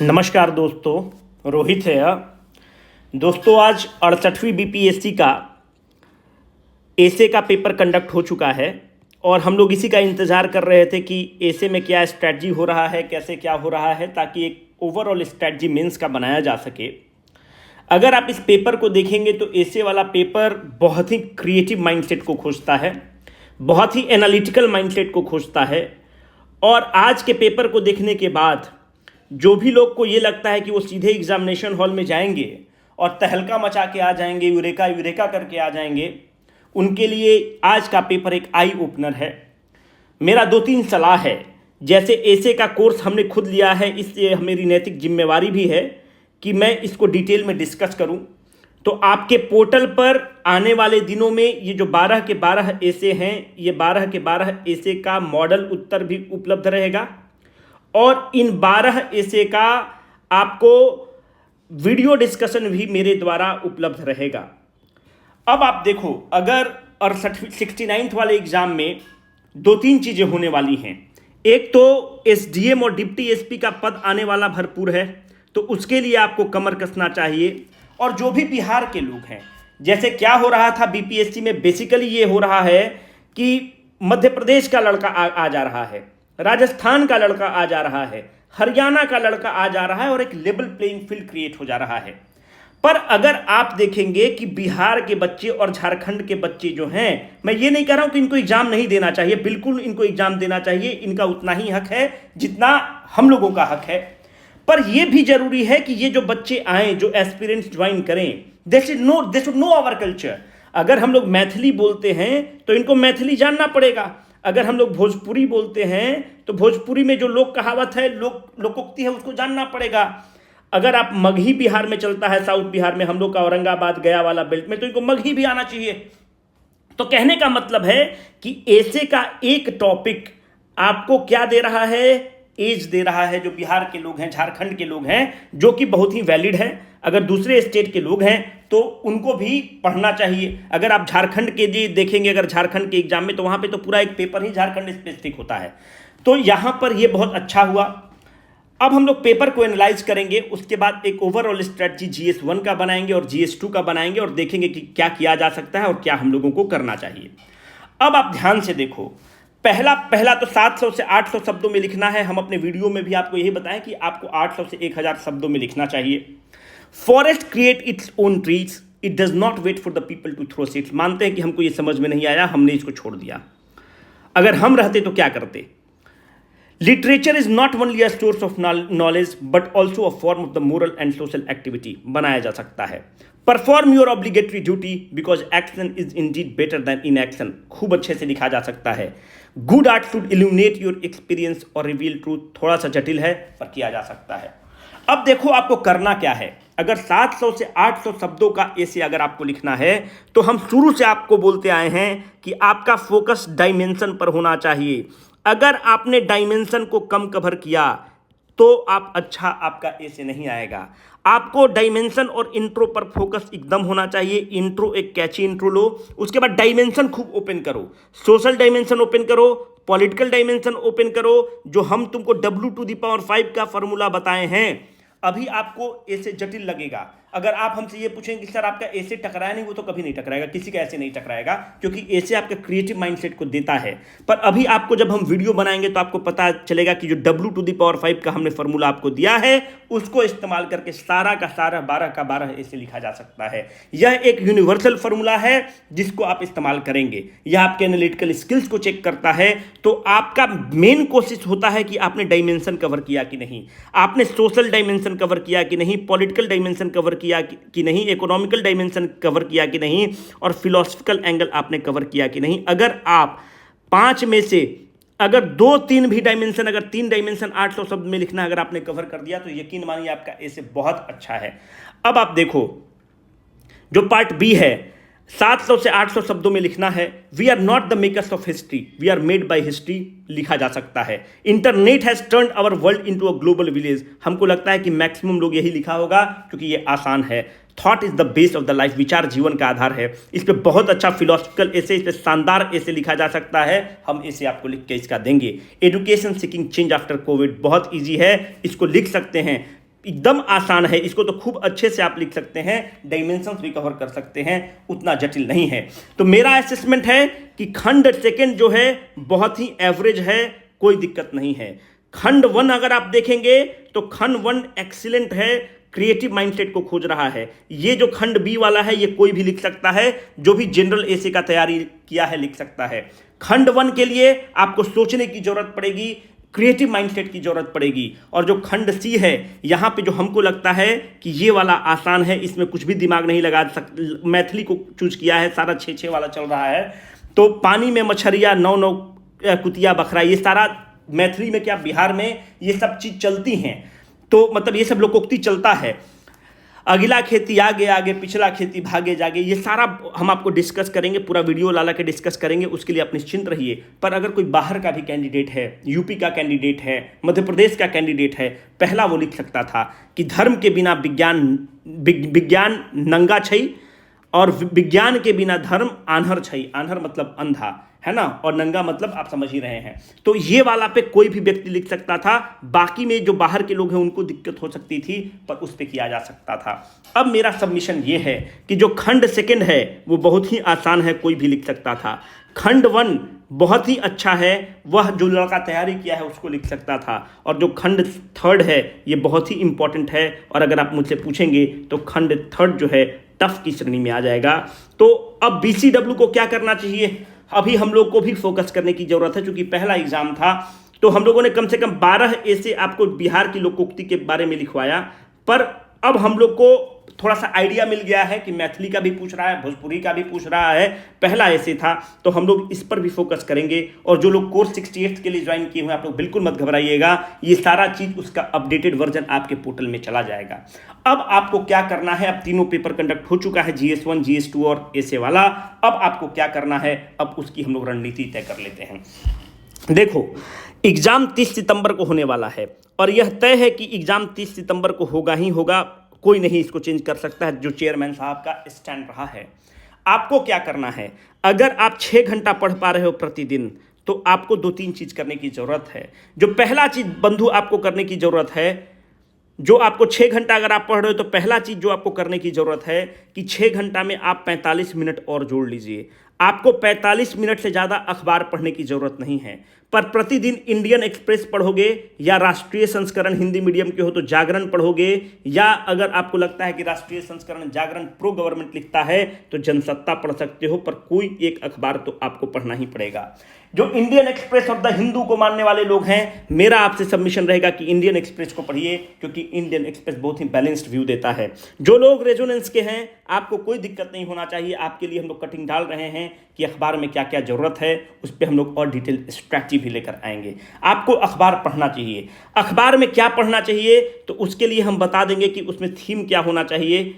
नमस्कार दोस्तों, रोहित है। दोस्तों आज 68वीं बीपीएससी का एसे का पेपर कंडक्ट हो चुका है और हम लोग इसी का इंतज़ार कर रहे थे कि एसे में क्या स्ट्रैटेजी हो रहा है, कैसे क्या हो रहा है, ताकि एक ओवरऑल स्ट्रैटेजी मेंस का बनाया जा सके। अगर आप इस पेपर को देखेंगे तो एसे वाला पेपर बहुत ही क्रिएटिव माइंडसेट को खोजता है, बहुत ही एनालिटिकल माइंडसेट को खोजता है। और आज के पेपर को देखने के बाद जो भी लोग को ये लगता है कि वो सीधे एग्जामिनेशन हॉल में जाएंगे और तहलका मचा के आ जाएंगे, यूरेका यूरेका करके आ जाएंगे, उनके लिए आज का पेपर एक आई ओपनर है। मेरा 2-3 सलाह है। जैसे एसे का कोर्स हमने खुद लिया है, इसलिए मेरी नैतिक जिम्मेवारी भी है कि मैं इसको डिटेल में डिस्कस करूं। तो आपके पोर्टल पर आने वाले दिनों में ये जो 12 के 12 एसे हैं, ये 12 के 12 एसे का मॉडल उत्तर भी उपलब्ध रहेगा और इन 12 एसे का आपको वीडियो डिस्कशन भी मेरे द्वारा उपलब्ध रहेगा। अब आप देखो, अगर 69th वाले एग्जाम में 2-3 चीज़ें होने वाली हैं। एक तो एसडीएम और डिप्टी एसपी का पद आने वाला भरपूर है, तो उसके लिए आपको कमर कसना चाहिए। और जो भी बिहार के लोग हैं, जैसे क्या हो रहा था बीपीएससी में, बेसिकली ये हो रहा है कि मध्य प्रदेश का लड़का आ जा रहा है, राजस्थान का लड़का आ जा रहा है, हरियाणा का लड़का आ जा रहा है और एक लेवल प्लेइंग फील्ड क्रिएट हो जा रहा है। पर अगर आप देखेंगे कि बिहार के बच्चे और झारखंड के बच्चे जो हैं, मैं ये नहीं कह रहा हूं कि इनको एग्जाम नहीं देना चाहिए, बिल्कुल इनको एग्जाम देना चाहिए, इनका उतना ही हक है जितना हम लोगों का हक है। पर यह भी जरूरी है कि ये जो बच्चे आए, जो एस्पिरेंट्स ज्वाइन करें, they should know our culture. अगर हम लोग मैथिली बोलते हैं तो इनको मैथिली जानना पड़ेगा। अगर हम लोग भोजपुरी बोलते हैं तो भोजपुरी में जो लोक कहावत है, लोकोक्ति है, उसको जानना पड़ेगा। अगर आप मगही बिहार में चलता है, साउथ बिहार में, हम लोग का औरंगाबाद गया वाला बेल्ट में, तो इनको मगही भी आना चाहिए। तो कहने का मतलब है कि एसे का एक टॉपिक आपको क्या दे रहा है, एज दे रहा है। जो बिहार के लोग हैं, झारखंड के लोग हैं, जो कि बहुत ही वैलिड है। अगर दूसरे स्टेट के लोग हैं तो उनको भी पढ़ना चाहिए। अगर आप झारखंड के लिए देखेंगे, अगर झारखंड के एग्जाम में, तो वहां पे तो पूरा एक पेपर ही झारखंड स्पेसिफिक होता है। तो यहां पर ये बहुत अच्छा हुआ। अब हम लोग पेपर को एनालाइज करेंगे, उसके बाद एक ओवरऑल स्ट्रेटजी GS1 का बनाएंगे और GS2 का बनाएंगे और देखेंगे कि क्या किया जा सकता है और क्या हम लोगों को करना चाहिए। अब आप ध्यान से देखो, पहला तो 700 से 800 शब्दों में लिखना है। हम अपने वीडियो में भी आपको यही बताएं कि आपको 800 से 1000 शब्दों में लिखना चाहिए। Forest create its own trees, it does not wait for the people to throw seeds. मानते हैं कि हमको ये समझ में नहीं आया, हमने इसको छोड़ दिया। अगर हम रहते तो क्या करते? Literature is not only a source of knowledge but also a form of the moral and social activity, बनाया जा सकता है। Perform your obligatory duty because action is Indeed better than inaction, खूब अच्छे से लिखा जा सकता है। Good art should illuminate your experience और रिवील ट्रूथ, थोड़ा सा जटिल है पर किया जा सकता है। अब देखो आपको करना क्या है। अगर 700 से 800 शब्दों का एसे अगर आपको लिखना है, तो हम शुरू से आपको बोलते आए हैं कि आपका फोकस डायमेंशन पर होना चाहिए। अगर आपने डायमेंशन को कम कवर किया तो आपका एसे नहीं आएगा। आपको डायमेंशन और इंट्रो पर फोकस एकदम होना चाहिए। इंट्रो एक कैची इंट्रो लो, उसके बाद डायमेंशन खूब ओपन करो, सोशल डायमेंशन ओपन करो, पॉलिटिकल डायमेंशन ओपन करो। जो हम तुमको W⁵ का फॉर्मूला बताए हैं, अभी आपको एसे जटिल लगेगा। अगर आप हमसे ये पूछेंगे कि सर आपका एसे टकराया नहीं, वो तो कभी नहीं टकराएगा, किसी का ऐसे नहीं टकराएगा, क्योंकि एसे आपके क्रिएटिव माइंडसेट को देता है। पर अभी आपको जब हम वीडियो बनाएंगे तो आपको पता चलेगा कि जो W⁵ का हमने फॉर्मूला आपको दिया है, उसको इस्तेमाल करके सारा का सारा 12 का 12 एसे लिखा जा सकता है। यह एक यूनिवर्सल फॉर्मूला है जिसको आप इस्तेमाल करेंगे। यह आपके एनालिटिकल स्किल्स को चेक करता है। तो आपका मेन कोशिश होता है कि आपने डायमेंशन कवर किया कि नहीं, आपने सोशल डायमेंशन कवर किया कि नहीं, पॉलिटिकल डायमेंशन कवर किया कि नहीं, इकोनॉमिकल डायमेंशन कवर किया कि नहीं, और फिलोसफिकल एंगल आपने कवर किया कि नहीं। अगर आप 5 में से अगर 2-3 भी डायमेंशन, अगर 3 डायमेंशन 800 शब्द में लिखना अगर आपने कवर कर दिया, तो यकीन मानिए आपका एसे बहुत अच्छा है। अब आप देखो, जो पार्ट बी है, 700 से 800 शब्दों में लिखना है। We are not the makers of history, we are made by history, लिखा जा सकता है। Internet has turned our world into a global village, हमको लगता है कि मैक्सिमम लोग यही लिखा होगा क्योंकि ये आसान है। Thought is the base of the life, विचार जीवन का आधार है। इस पे बहुत अच्छा फिलोसफिकल एसे, इस पे शानदार एसे लिखा जा सकता है। हम इसे आपको लिख के इसका देंगे। Education seeking change after Covid, बहुत ईजी है, इसको लिख सकते हैं। एकदम आसान है, इसको तो खूब अच्छे से आप लिख सकते हैं, डायमेंशंस भी कवर कर सकते हैं, उतना जटिल नहीं है। तो मेरा असेसमेंट है कि खंड सेकंड जो है बहुत ही एवरेज है, कोई दिक्कत नहीं है। खंड 1 अगर आप देखेंगे तो खंड 1 एक्सीलेंट है, क्रिएटिव माइंडसेट को खोज रहा है। ये जो खंड बी वाला है ये कोई भी लिख सकता है, जो भी जनरल एसे का तैयारी किया है लिख सकता है। खंड 1 के लिए आपको सोचने की जरूरत पड़ेगी, क्रिएटिव माइंडसेट की जरूरत पड़ेगी। और जो खंड सी है यहाँ पे जो हमको लगता है कि ये वाला आसान है, इसमें कुछ भी दिमाग नहीं लगा मैथिली को चूज किया है, सारा 6-6 वाला चल रहा है। तो पानी में मछरिया 9-9 कुतिया बखरा, ये सारा मैथिली में क्या बिहार में ये सब चीज चलती हैं, तो मतलब ये सब लोकोक्ति चलता है। अगला खेती आगे आगे, पिछला खेती भागे जागे, ये सारा हम आपको डिस्कस करेंगे, पूरा वीडियो लाला के डिस्कस करेंगे, उसके लिए आप निश्चिंत रहिए। पर अगर कोई बाहर का भी कैंडिडेट है, यूपी का कैंडिडेट है, मध्य प्रदेश का कैंडिडेट है, पहला वो लिख सकता था कि धर्म के बिना विज्ञान नंगा छै और विज्ञान के बिना धर्म आन्हर छै। आन्हर मतलब अंधा है ना, और नंगा मतलब आप समझ ही रहे हैं। तो ये वाला पे कोई भी व्यक्ति लिख सकता था, बाकी में जो बाहर के लोग हैं उनको दिक्कत हो सकती थी, पर उस पे किया जा सकता था। अब मेरा सबमिशन ये है कि जो खंड सेकंड है वो बहुत ही आसान है, कोई भी लिख सकता था। खंड 1 बहुत ही अच्छा है, वह जो लड़का तैयारी किया है उसको लिख सकता था। और जो खंड 3 है ये बहुत ही इंपॉर्टेंट है, और अगर आप मुझसे पूछेंगे तो खंड 3 जो है टफ की श्रेणी में आ जाएगा। तो अब BCW को क्या करना चाहिए, अभी हम लोग को भी फोकस करने की जरूरत है, क्योंकि पहला एग्जाम था तो हम लोगों ने कम से कम 12 ऐसे आपको बिहार की लोकोक्ति के बारे में लिखवाया। पर अब हम लोग को थोड़ा सा आइडिया मिल गया है कि मैथिली का भी पूछ रहा है, भोजपुरी का भी पूछ रहा है, पहला ऐसे था, तो हम लोग इस पर भी फोकस करेंगे। और जो लोग कोर्स 68 के लिए ज्वाइन किए हुए आप लोग बिल्कुल मत घबराइएगा, ये सारा चीज उसका अपडेटेड वर्जन आपके पोर्टल में चला जाएगा। अब आपको क्या करना है, अब तीनों पेपर कंडक्ट हो चुका है, GS1, GS2 और ऐसे वाला। अब आपको क्या करना है, अब उसकी हम लोग रणनीति तय कर लेते हैं। देखो, एग्जाम 30 सितंबर को होने वाला है, और यह तय है कि एग्जाम 30 सितंबर को होगा ही होगा, कोई नहीं इसको चेंज कर सकता है, जो चेयरमैन साहब का स्टैंड रहा है। आपको क्या करना है, अगर आप 6 घंटा पढ़ पा रहे हो प्रतिदिन, तो आपको 2-3 चीज करने की जरूरत है। जो पहला चीज बंधु आपको करने की जरूरत है, जो आपको 6 घंटा अगर आप पढ़ रहे हो, तो पहला चीज जो आपको करने की जरूरत है कि 6 घंटा में आप 45 मिनट और जोड़ लीजिए। आपको 45 मिनट से ज़्यादा अखबार पढ़ने की जरूरत नहीं है, पर प्रतिदिन इंडियन एक्सप्रेस पढ़ोगे, या राष्ट्रीय संस्करण हिंदी मीडियम के हो तो जागरण पढ़ोगे, या अगर आपको लगता है कि राष्ट्रीय संस्करण जागरण प्रो गवर्नमेंट लिखता है तो जनसत्ता पढ़ सकते हो, पर कोई एक अखबार तो आपको पढ़ना ही पड़ेगा। जो इंडियन एक्सप्रेस और द हिंदू को मानने वाले लोग हैं, मेरा आपसे सबमिशन रहेगा कि इंडियन एक्सप्रेस को पढ़िए, क्योंकि इंडियन एक्सप्रेस बहुत ही बैलेंस्ड व्यू देता है। जो लोग रेजोनेंस के हैं, आपको कोई दिक्कत नहीं होना चाहिए, आपके लिए हम लोग कटिंग डाल रहे हैं कि अखबार में क्या क्या जरूरत है, उस पर हम लोग और डिटेल स्ट्रैटेजी भी लेकर आएंगे। आपको अखबार पढ़ना चाहिए। अखबार में क्या पढ़ना चाहिए, तो उसके लिए हम बता देंगे कि उसमें थीम क्या होना चाहिए।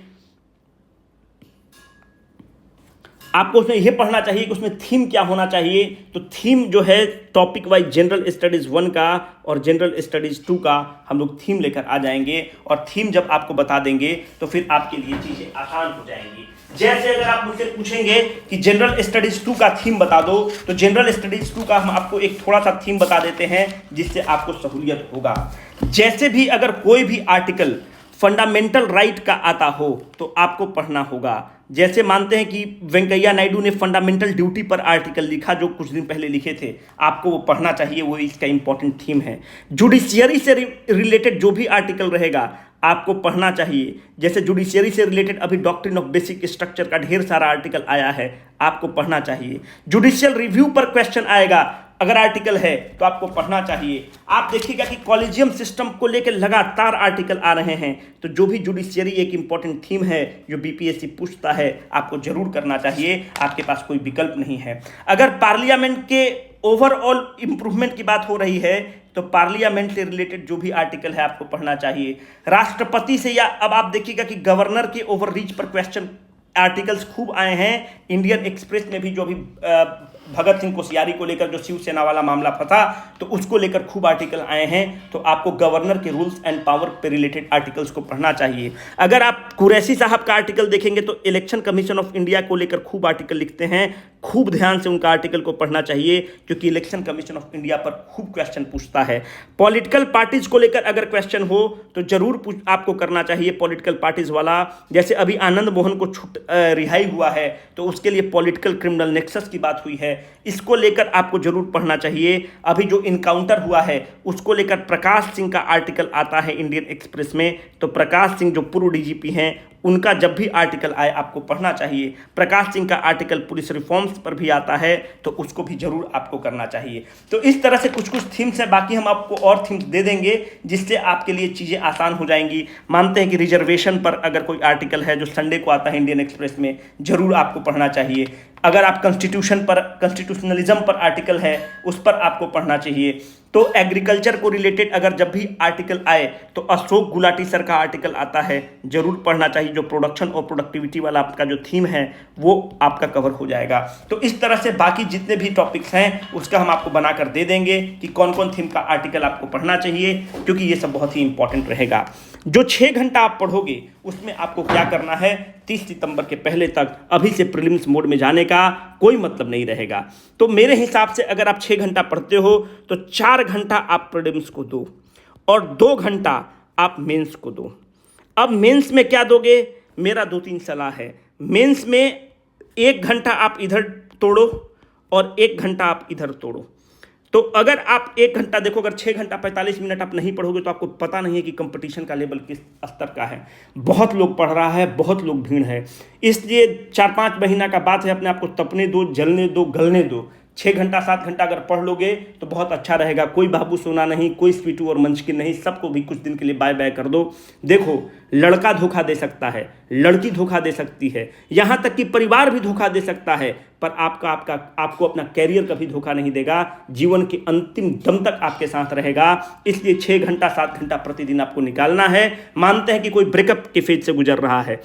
आपको उसमें यह पढ़ना चाहिए कि उसमें थीम क्या होना चाहिए। तो थीम जो है टॉपिक वाइज जनरल स्टडीज 1 का और जनरल स्टडीज 2 का हम लोग थीम लेकर आ जाएंगे, और थीम जब आपको बता देंगे तो फिर आपके लिए चीजें आसान हो जाएंगी। जैसे अगर आप मुझसे पूछेंगे कि जनरल स्टडीज 2 का थीम बता दो, तो जनरल स्टडीज 2 का हम आपको एक थोड़ा सा थीम बता देते हैं, जिससे आपको सहूलियत होगा। जैसे भी अगर कोई भी आर्टिकल फंडामेंटल राइट का आता हो तो आपको पढ़ना होगा। जैसे मानते हैं कि वेंकैया नायडू ने फंडामेंटल ड्यूटी पर आर्टिकल लिखा, जो कुछ दिन पहले लिखे थे, आपको वो पढ़ना चाहिए, वो इसका इंपॉर्टेंट थीम है। जुडिशियरी से रिलेटेड जो भी आर्टिकल रहेगा आपको पढ़ना चाहिए। जैसे जुडिशियरी से रिलेटेड अभी डॉक्ट्रिन ऑफ बेसिक स्ट्रक्चर का ढेर सारा आर्टिकल आया है, आपको पढ़ना चाहिए। जुडिशियल रिव्यू पर क्वेश्चन आएगा, अगर आर्टिकल है तो आपको पढ़ना चाहिए। आप देखिएगा कि कॉलेजियम सिस्टम को लेकर लगातार आर्टिकल आ रहे हैं, तो जो भी जुडिशियरी एक इंपॉर्टेंट थीम है जो बीपीएससी पूछता है, आपको जरूर करना चाहिए, आपके पास कोई विकल्प नहीं है। अगर पार्लियामेंट के ओवरऑल इंप्रूवमेंट की बात हो रही है, तो पार्लियामेंट से रिलेटेड जो भी आर्टिकल है आपको पढ़ना चाहिए। राष्ट्रपति से, या अब आप देखिएगा कि गवर्नर के ओवररीच पर क्वेश्चन आर्टिकल्स खूब आए हैं। इंडियन एक्सप्रेस में भी जो भी भगत सिंह कोश्यारी को लेकर जो शिवसेना वाला मामला फंसा, तो उसको लेकर खूब आर्टिकल आए हैं। तो आपको गवर्नर के रूल्स एंड पावर पे रिलेटेड आर्टिकल्स को पढ़ना चाहिए। अगर आप कुरैशी साहब का आर्टिकल देखेंगे तो इलेक्शन कमीशन ऑफ इंडिया को लेकर खूब आर्टिकल लिखते हैं, खूब ध्यान से उनका आर्टिकल को पढ़ना चाहिए, क्योंकि इलेक्शन कमीशन ऑफ इंडिया पर खूब क्वेश्चन पूछता है। पॉलिटिकल पार्टीज को लेकर अगर क्वेश्चन हो तो जरूर आपको करना चाहिए पॉलिटिकल पार्टीज वाला। जैसे अभी आनंद मोहन को रिहाई हुआ है, तो उसके लिए पॉलिटिकल क्रिमिनल नेक्सस की बात हुई है, इसको लेकर आपको जरूर पढ़ना चाहिए। अभी जो इनकाउंटर हुआ है उसको लेकर प्रकाश सिंह का आर्टिकल आता है इंडियन एक्सप्रेस में, तो प्रकाश सिंह जो पूर्व डीजीपी हैं उनका जब भी आर्टिकल आए आपको पढ़ना चाहिए। प्रकाश सिंह का आर्टिकल पुलिस रिफॉर्म्स पर भी आता है, तो उसको भी जरूर आपको करना चाहिए। तो इस तरह से कुछ कुछ थीम्स हैं, बाकी हम आपको और थीम्स दे देंगे जिससे आपके लिए चीज़ें आसान हो जाएंगी। मानते हैं कि रिजर्वेशन पर अगर कोई आर्टिकल है जो संडे को आता है इंडियन एक्सप्रेस में, जरूर आपको पढ़ना चाहिए। अगर आप कॉन्स्टिट्यूशन पर, कॉन्स्टिट्यूशनलिज्म पर आर्टिकल है उस पर आपको पढ़ना चाहिए। तो एग्रीकल्चर को रिलेटेड अगर जब भी आर्टिकल आए तो अशोक गुलाटी सर का आर्टिकल आता है, जरूर पढ़ना चाहिए। जो प्रोडक्शन और प्रोडक्टिविटी वाला आपका जो थीम है वो आपका कवर हो जाएगा। तो इस तरह से बाकी जितने भी टॉपिक्स हैं उसका हम आपको बनाकर दे देंगे कि कौन कौन थीम का आर्टिकल आपको पढ़ना चाहिए, क्योंकि ये सब बहुत ही इंपॉर्टेंट रहेगा। जो 6 घंटा आप पढ़ोगे उसमें आपको क्या करना है, 30 सितंबर के पहले तक अभी से प्रीलिम्स मोड में जाने का कोई मतलब नहीं रहेगा। तो मेरे हिसाब से अगर आप 6 घंटा पढ़ते हो तो 4 घंटा आप प्रीलिम्स को दो और 2 घंटा आप मेंस को दो। अब मेंस में क्या दोगे, मेरा 2-3 सलाह है। मेंस में 1 घंटा आप इधर तोड़ो और 1 घंटा आप इधर तोड़ो। तो अगर आप 1 घंटा देखो, अगर 6 घंटा 45 मिनट आप नहीं पढ़ोगे तो आपको पता नहीं है कि कंपटीशन का लेवल किस स्तर का है। बहुत लोग पढ़ रहा है, बहुत लोग भीड़ है, इसलिए 4-5 महीना का बात है, अपने आप को तपने दो, जलने दो, गलने दो। 6 घंटा 7 घंटा अगर पढ़ लोगे तो बहुत अच्छा रहेगा। कोई बाबू सोना नहीं, कोई स्वीटू और मंचकिन नहीं, सबको भी कुछ दिन के लिए बाय बाय कर दो। देखो, लड़का धोखा दे सकता है, लड़की धोखा दे सकती है, यहाँ तक कि परिवार भी धोखा दे सकता है, पर आपको अपना कैरियर कभी धोखा नहीं देगा। जीवन के अंतिम दम तक आपके साथ रहेगा। इसलिए 6 घंटा 7 घंटा प्रतिदिन आपको निकालना है। मानते हैं कि कोई ब्रेकअप के फेज से गुजर रहा है,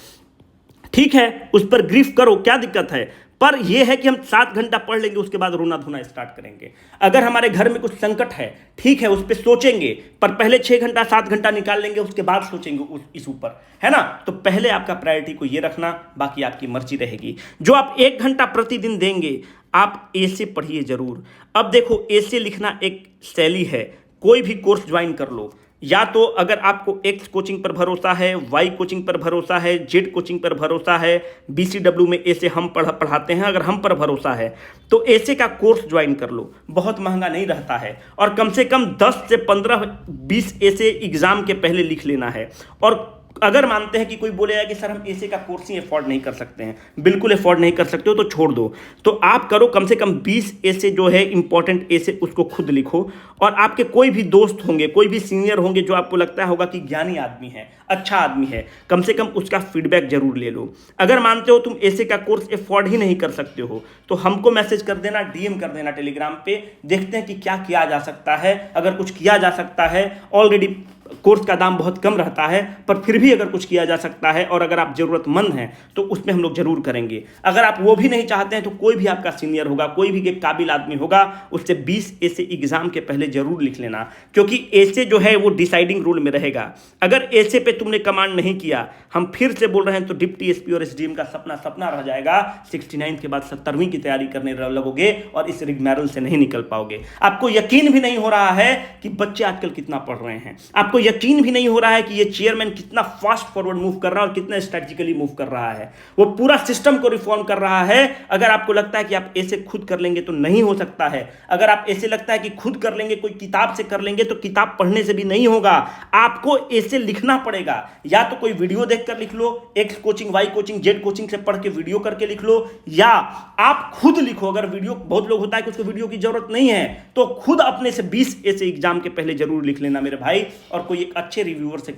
ठीक है, उस पर ग्रीफ करो, क्या दिक्कत है, पर यह है कि हम 7 घंटा पढ़ लेंगे उसके बाद रोना धोना स्टार्ट करेंगे। अगर हमारे घर में कुछ संकट है, ठीक है, उस पर सोचेंगे, पर पहले 6 घंटा 7 घंटा निकाल लेंगे, उसके बाद सोचेंगे इस ऊपर, है ना। तो पहले आपका प्रायोरिटी को ये रखना, बाकी आपकी मर्जी रहेगी। जो आप 1 घंटा प्रतिदिन देंगे, आप ऐसे पढ़िए जरूर। अब देखो, ऐसे लिखना एक शैली है, कोई भी कोर्स ज्वाइन कर लो, या तो अगर आपको एक्स कोचिंग पर भरोसा है, वाई कोचिंग पर भरोसा है, जेड कोचिंग पर भरोसा है, BCW में ऐसे हम पढ़ाते हैं, अगर हम पर भरोसा है तो ऐसे का कोर्स ज्वाइन कर लो। बहुत महंगा नहीं रहता है, और कम से कम 10 से 15-20 ऐसे एग्जाम के पहले लिख लेना है। और अगर मानते हैं कि कोई बोलेगा कि सर हम ऐसे का कोर्स ही अफोर्ड नहीं कर सकते हैं, बिल्कुल अफोर्ड नहीं कर सकते हो तो छोड़ दो। तो आप करो, कम से कम 20 ऐसे जो है इंपॉर्टेंट ऐसे, उसको खुद लिखो। और आपके कोई भी दोस्त होंगे, कोई भी सीनियर होंगे जो आपको लगता होगा कि ज्ञानी आदमी है, अच्छा आदमी है, कम से कम उसका फीडबैक जरूर ले लो। अगर मानते हो तुम ऐसे का कोर्स अफोर्ड ही नहीं कर सकते हो तो हमको मैसेज कर देना, DM कर देना टेलीग्राम पे, देखते हैं कि क्या किया जा सकता है। अगर कुछ किया जा सकता है, ऑलरेडी कोर्स का दाम बहुत कम रहता है, पर फिर भी अगर कुछ किया जा सकता है और अगर आप ज़रूरतमंद हैं तो उसमें हम लोग जरूर करेंगे। अगर आप वो भी नहीं चाहते हैं तो कोई भी आपका सीनियर होगा, कोई भी एक काबिल आदमी होगा, उससे 20 ऐसे एग्जाम के पहले जरूर लिख लेना, क्योंकि ऐसे जो है वो डिसाइडिंग रोल में रहेगा। अगर ऐसे पे तुमने कमांड नहीं किया, हम फिर से बोल रहे हैं, तो डिप्टी SP और SDM का सपना रह जाएगा। 69 के बाद 70वीं की तैयारी करने लगोगे और इस रिगमैरल से नहीं निकल पाओगे। आपको यकीन भी नहीं हो रहा है कि बच्चे आजकल कितना पढ़ रहे हैं, आपको यकीन भी नहीं हो रहा है कि ये चेयरमैन कितना फास्ट फॉरवर्ड मूव कर रहा है और कितना स्ट्रेटेजिकली मूव कर रहा है, वो पूरा सिस्टम को रिफॉर्म कर रहा है। अगर आपको लगता है कि आप ऐसे खुद कर लेंगे तो नहीं हो सकता है। अगर आप ऐसे लगता है कि खुद कर लेंगे, कोई किताब से कर लेंगे, तो किताब पढ़ने से भी नहीं होगा, आपको ऐसे लिखना पड़ेगा। या तो कोई वीडियो देखकर लिख लो, X coaching, Y coaching, Z coaching से पढ़ के वीडियो करके लिख लो, या आप खुद लिखो। अगर वीडियो, बहुत लोग होता है कि उसको वीडियो की जरूरत नहीं है, तो खुद अपने से 20 ऐसे एग्जाम के पहले जरूर लिख लेना मेरे भाई, और कोई एक अच्छे रिव्यूअर से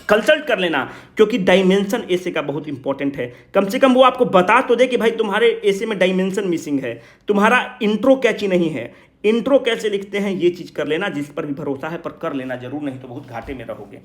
कंसल्ट कर लेना, क्योंकि डायमेंशन ऐसे का बहुत इंपॉर्टेंट है। कम से कम वो आपको बता तो दे कि भाई तुम्हारे ऐसे में डायमेंशन मिसिंग है, तुम्हारा इंट्रो कैची नहीं है, इंट्रो कैसे लिखते हैं ये चीज़ कर लेना, जिस पर भी भरोसा है, पर कर लेना जरूर, नहीं तो बहुत घाटे में रहोगे।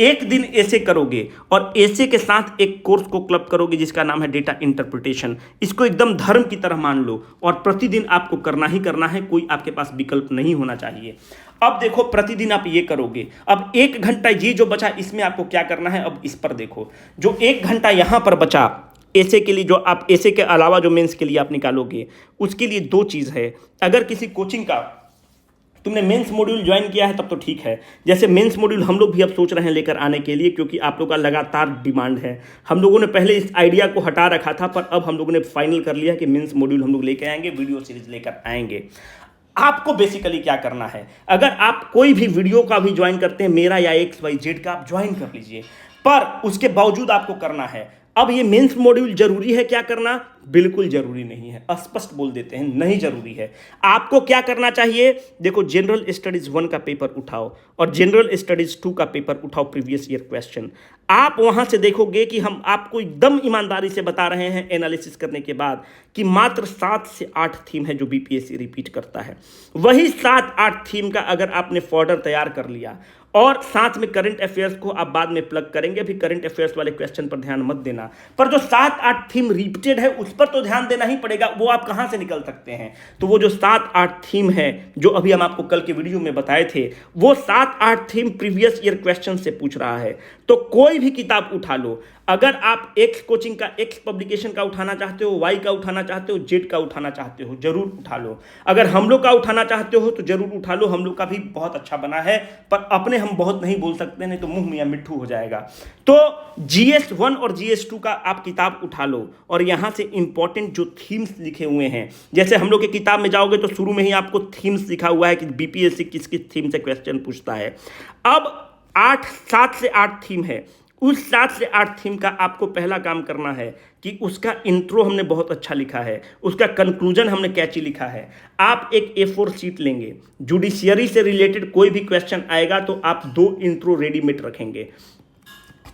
एक दिन ऐसे करोगे और ऐसे के साथ एक कोर्स को क्लब करोगे जिसका नाम है डेटा इंटरप्रिटेशन। इसको एकदम धर्म की तरह मान लो और प्रतिदिन आपको करना ही करना है, कोई आपके पास विकल्प नहीं होना चाहिए। अब देखो प्रतिदिन आप ये करोगे। अब 1 घंटा ये जो बचा इसमें आपको क्या करना है, अब इस पर देखो। जो 1 घंटा यहां पर बचा ऐसे के लिए, जो आप ऐसे के अलावा जो मेंस के लिए आप निकालोगे, उसके लिए 2 चीज़ है। अगर किसी कोचिंग का तुमने मेंस मॉड्यूल ज्वाइन किया है तब तो ठीक है। जैसे मेंस मॉड्यूल हम लोग भी अब सोच रहे हैं लेकर आने के लिए, क्योंकि आप लोग का लगातार डिमांड है। हम लोगों ने पहले इस आइडिया को हटा रखा था, पर अब हम लोगों ने फाइनल कर लिया कि मेंस मॉड्यूल हम लोग लेकर आएंगे, वीडियो सीरीज लेकर आएंगे। आपको बेसिकली क्या करना है, अगर आप कोई भी वीडियो का भी ज्वाइन करते हैं, मेरा या XYZ का, आप ज्वाइन कर लीजिए, पर उसके बावजूद आपको करना है। अब ये मेंस मॉड्यूल जरूरी है क्या करना? बिल्कुल जरूरी नहीं है, स्पष्ट बोल देते हैं, नहीं जरूरी है। आपको क्या करना चाहिए, देखो जनरल स्टडीज 1 का पेपर उठाओ और जनरल स्टडीज 2 का पेपर उठाओ, प्रीवियस ईयर क्वेश्चन। आप वहां से देखोगे कि हम आपको एकदम ईमानदारी से बता रहे हैं एनालिसिस करने के बाद कि मात्र 7 से 8 थीम है जो बीपीएससी रिपीट करता है। वही 7-8 थीम का अगर आपने फॉर्डर तैयार कर लिया और साथ में करंट अफेयर्स को आप बाद में प्लग करेंगे, अभी करंट अफेयर्स वाले क्वेश्चन पर ध्यान मत देना, पर जो 7-8 थीम रिपीटेड है उस पर तो ध्यान देना ही पड़ेगा। वो आप कहां से निकल सकते हैं? तो वो जो 7-8 थीम है जो अभी हम आपको कल के वीडियो में बताए थे, वो 7-8 थीम प्रीवियस ईयर क्वेश्चन से पूछ रहा है। तो कोई भी किताब उठा लो, अगर आप एक्स कोचिंग का, एक्स पब्लिकेशन का उठाना चाहते हो, वाई का उठाना चाहते हो, जेड का उठाना चाहते हो, जरूर उठा लो। अगर हम लोग का उठाना चाहते हो तो जरूर उठा लो, हम लोग का भी बहुत अच्छा बना है, पर अपने हम बहुत नहीं बोल सकते, नहीं तो मुंह मियां मिट्ठू हो जाएगा। तो GS1 और GS2 का आप किताब उठा लो और यहां से इंपॉर्टेंट जो थीम्स लिखे हुए हैं, जैसे हम लोग की किताब में जाओगे तो शुरू में ही आपको थीम्स लिखा हुआ है कि बीपीएससी किस किस थीम से क्वेश्चन पूछता है। अब 7 से 8 थीम है, उस 7 से 8 थीम का आपको पहला काम करना है कि उसका इंट्रो हमने बहुत अच्छा लिखा है, उसका कंक्लूजन हमने कैची लिखा है। आप एक A4 शीट लेंगे, जुडिशियरी से रिलेटेड कोई भी क्वेश्चन आएगा तो आप 2 इंट्रो रेडीमेड रखेंगे।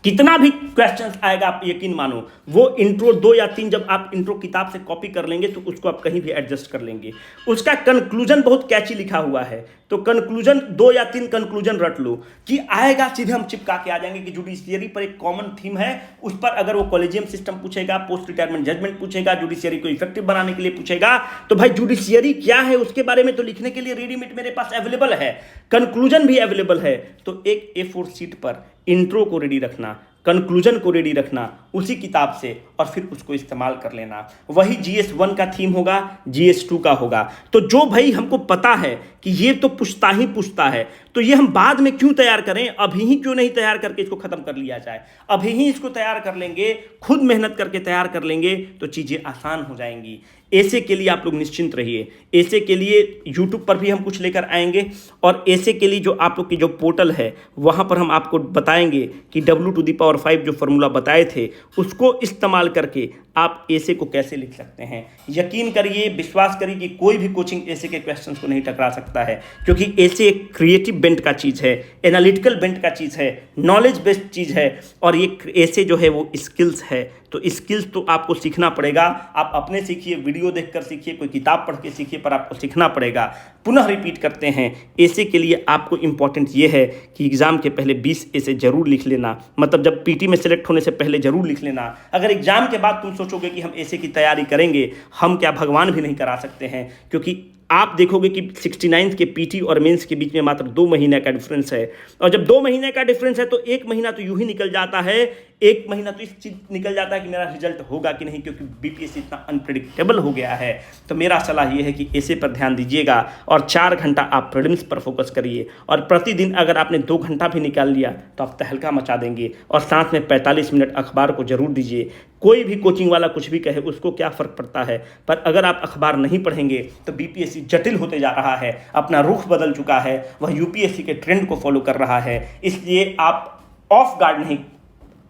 कितना भी क्वेश्चंस आएगा आप यकीन मानो, वो इंट्रो 2 या 3 जब आप इंट्रो किताब से कॉपी कर लेंगे तो उसको आप कहीं भी एडजस्ट कर लेंगे। उसका कंक्लूजन बहुत कैची लिखा हुआ है, तो कंक्लूजन 2 या 3 कंक्लूजन रट लो कि आएगा, सीधे हम चिपका के आ जाएंगे कि जुडिशियरी पर एक कॉमन थीम है, उस पर अगर वो कॉलेजियम सिस्टम पूछेगा, पोस्ट रिटायरमेंट जजमेंट पूछेगा, जुडिशियरी को इफेक्टिव बनाने के लिए पूछेगा, तो भाई जुडिशियरी क्या है उसके बारे में तो लिखने के लिए रेडीमेड मेरे पास अवेलेबल है, कंक्लूजन भी अवेलेबल है। तो एक A4 शीट पर इंट्रो को रेडी रखना, कंक्लूजन को रेडी रखना उसी किताब से, और फिर उसको इस्तेमाल कर लेना। वही GS1 का थीम होगा, GS2 का होगा। तो जो भाई हमको पता है कि ये तो पूछता ही पूछता है, तो ये हम बाद में क्यों तैयार करें, अभी ही क्यों नहीं तैयार करके इसको खत्म कर लिया जाए। अभी ही इसको तैयार कर लेंगे, खुद मेहनत करके तैयार कर लेंगे तो चीज़ें आसान हो जाएंगी। ऐसे के लिए आप लोग निश्चिंत रहिए। ऐसे के लिए YouTube पर भी हम कुछ लेकर आएंगे, और ऐसे के लिए जो आप लोग की जो पोर्टल है वहाँ पर हम आपको बताएंगे कि W⁵ जो फॉर्मूला बताए थे उसको इस्तेमाल करके आप ऐसे को कैसे लिख सकते हैं। यकीन करिए, विश्वास करिए कि कोई भी कोचिंग ऐसे के क्वेश्चंस को नहीं टकरा सकता है, क्योंकि ऐसे एक क्रिएटिव बेंट का चीज़ है, एनालिटिकल बेंट का चीज़ है, नॉलेज बेस्ड चीज़ है, और ये ऐसे जो है वो स्किल्स है। तो स्किल्स तो आपको सीखना पड़ेगा। आप अपने सीखिए, वीडियो देखकर सीखिए, कोई किताब पढ़ के सीखिए, पर आपको सीखना पड़ेगा। पुनः रिपीट करते हैं, ऐसे के लिए आपको इंपॉर्टेंट ये है कि एग्जाम के पहले 20 ऐसे जरूर लिख लेना, मतलब जब PT में सेलेक्ट होने से पहले जरूर लिख लेना। अगर एग्जाम के बाद तुम सोचोगे कि हम ऐसे की तैयारी करेंगे, हम क्या भगवान भी नहीं करा सकते हैं, क्योंकि आप देखोगे कि 69 के PT और मेंस के बीच में मात्र 2 महीने का डिफरेंस है, और जब 2 महीने का डिफरेंस है तो 1 महीना तो यूं ही निकल जाता है, 1 महीना तो इस चीज निकल जाता है कि मेरा रिजल्ट होगा कि नहीं, क्योंकि बीपीएससी इतना अनप्रेडिक्टेबल हो गया है। तो मेरा सलाह ये है कि ऐसे पर ध्यान दीजिएगा, और 4 घंटा आप प्रीलिम्स पर फोकस करिए, और प्रतिदिन अगर आपने 2 घंटा भी निकाल लिया तो आप तहलका मचा देंगे। और साथ में 45 मिनट अखबार को जरूर दीजिए। कोई भी कोचिंग वाला कुछ भी कहे उसको क्या फ़र्क पड़ता है, पर अगर आप अखबार नहीं पढ़ेंगे तो बीपीएससी जटिल होते जा रहा है, अपना रुख बदल चुका है, वह यूपीएससी के ट्रेंड को फॉलो कर रहा है। इसलिए आप ऑफ गार्ड नहीं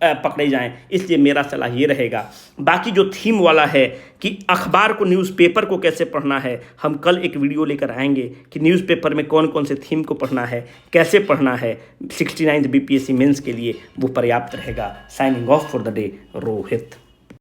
पकड़े जाएं, इसलिए मेरा सलाह ये रहेगा। बाकी जो थीम वाला है कि अखबार को, न्यूज़पेपर को कैसे पढ़ना है, हम कल एक वीडियो लेकर आएंगे कि न्यूज़पेपर में कौन कौन से थीम को पढ़ना है, कैसे पढ़ना है 69 बीपीएससी मेंस के लिए, वो पर्याप्त रहेगा। Signing off for the day, Rohit.